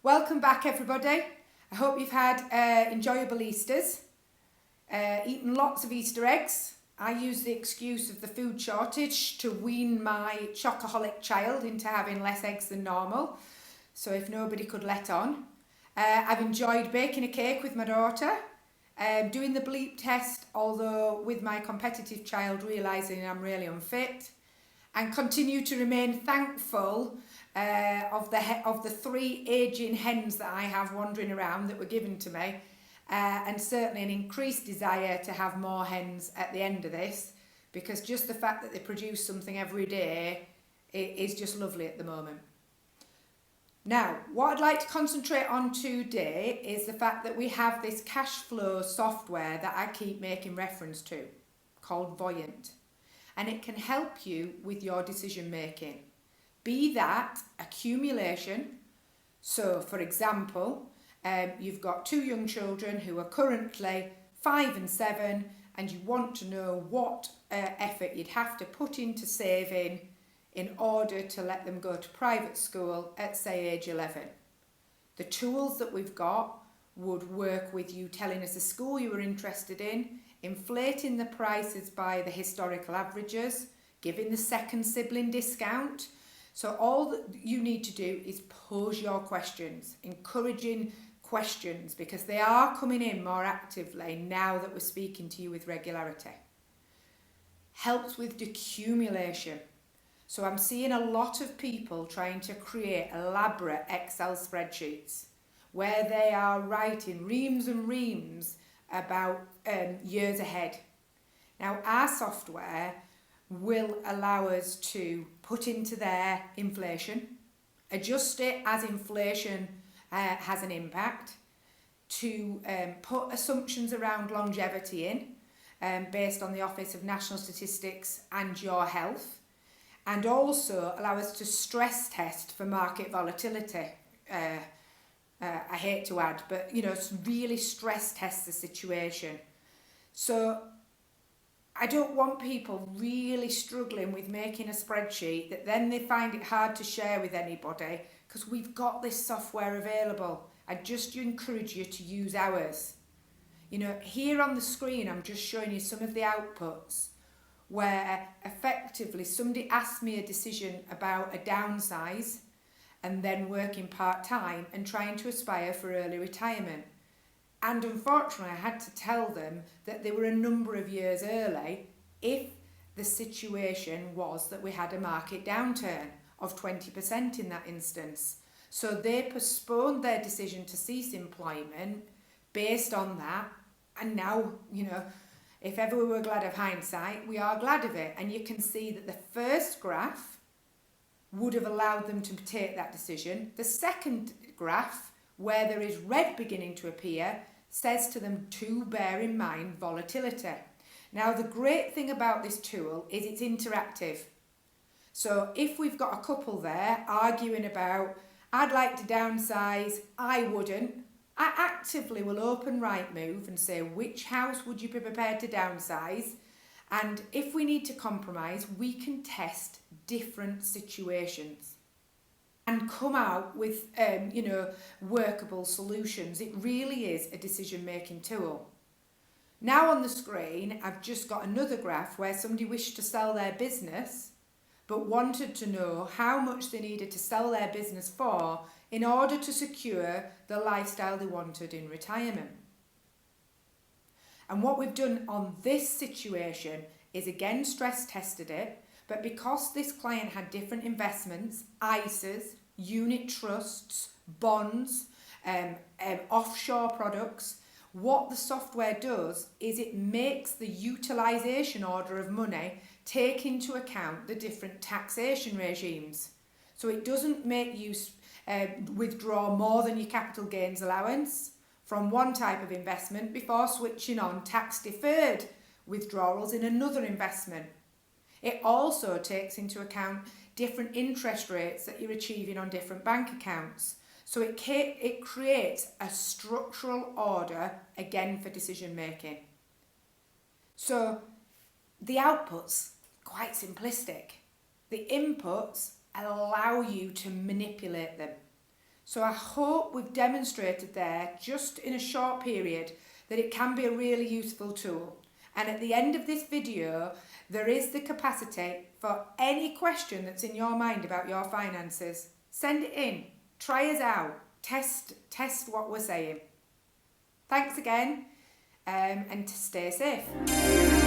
Welcome back, everybody. I hope you've had enjoyable Easters, eaten lots of Easter eggs. I use the excuse of the food shortage to wean my chocoholic child into having less eggs than normal, so if nobody could let on. I've enjoyed baking a cake with my daughter, doing the bleep test, although with my competitive child realising I'm really unfit, and continue to remain thankful of the three ageing hens that I have wandering around that were given to me, and certainly an increased desire to have more hens at the end of this, because just the fact that they produce something every day is just lovely at the moment. Now, what I'd like to concentrate on today is the fact that we have this cash flow software that I keep making reference to, called Voyant, and it can help you with your decision making. Be that accumulation, so for example, you've got two young children who are currently 5 and 7, and you want to know what effort you'd have to put into saving in order to let them go to private school at, say, age 11. The tools that we've got would work with you telling us the school you were interested in, inflating the prices by the historical averages, giving the second sibling discount. So all that you need to do is pose your questions, encouraging questions, because they are coming in more actively now that we're speaking to you with regularity. Helps with decumulation. So I'm seeing a lot of people trying to create elaborate Excel spreadsheets where they are writing reams and reams about years ahead. Now, our software will allow us to put into there inflation, adjust it as inflation has an impact, to put assumptions around longevity in based on the Office of National Statistics and your health, and also allow us to stress test for market volatility. I hate to add, but really stress test the situation. So I don't want people really struggling with making a spreadsheet that then they find it hard to share with anybody, because we've got this software available. I just encourage you to use ours. Here on the screen I'm just showing you some of the outputs where effectively somebody asked me a decision about a downsize and then working part-time and trying to aspire for early retirement. And unfortunately, I had to tell them that they were a number of years early if the situation was that we had a market downturn of 20% in that instance. So they postponed their decision to cease employment based on that. And now, if ever we were glad of hindsight, we are glad of it. And you can see that the first graph would have allowed them to take that decision. The second graph, where there is red beginning to appear, says to them to bear in mind volatility. Now, the great thing about this tool is it's interactive. So if we've got a couple there arguing about, I'd like to downsize, I wouldn't, I actively will open Rightmove and say, which house would you be prepared to downsize? And if we need to compromise, we can test different situations and come out with, workable solutions. It really is a decision-making tool. Now on the screen, I've just got another graph where somebody wished to sell their business, but wanted to know how much they needed to sell their business for in order to secure the lifestyle they wanted in retirement. And what we've done on this situation is again stress tested it, but because this client had different investments, ISAs, unit trusts, bonds, offshore products, what the software does is it makes the utilisation order of money take into account the different taxation regimes. So it doesn't make you withdraw more than your capital gains allowance from one type of investment before switching on tax deferred withdrawals in another investment. It also takes into account different interest rates that you're achieving on different bank accounts. So it creates a structural order again for decision making. So the outputs, quite simplistic. The inputs allow you to manipulate them. So I hope we've demonstrated there, just in a short period, that it can be a really useful tool. And at the end of this video, there is the capacity for any question that's in your mind about your finances. Send it in, try us out, test what we're saying. Thanks again, and stay safe.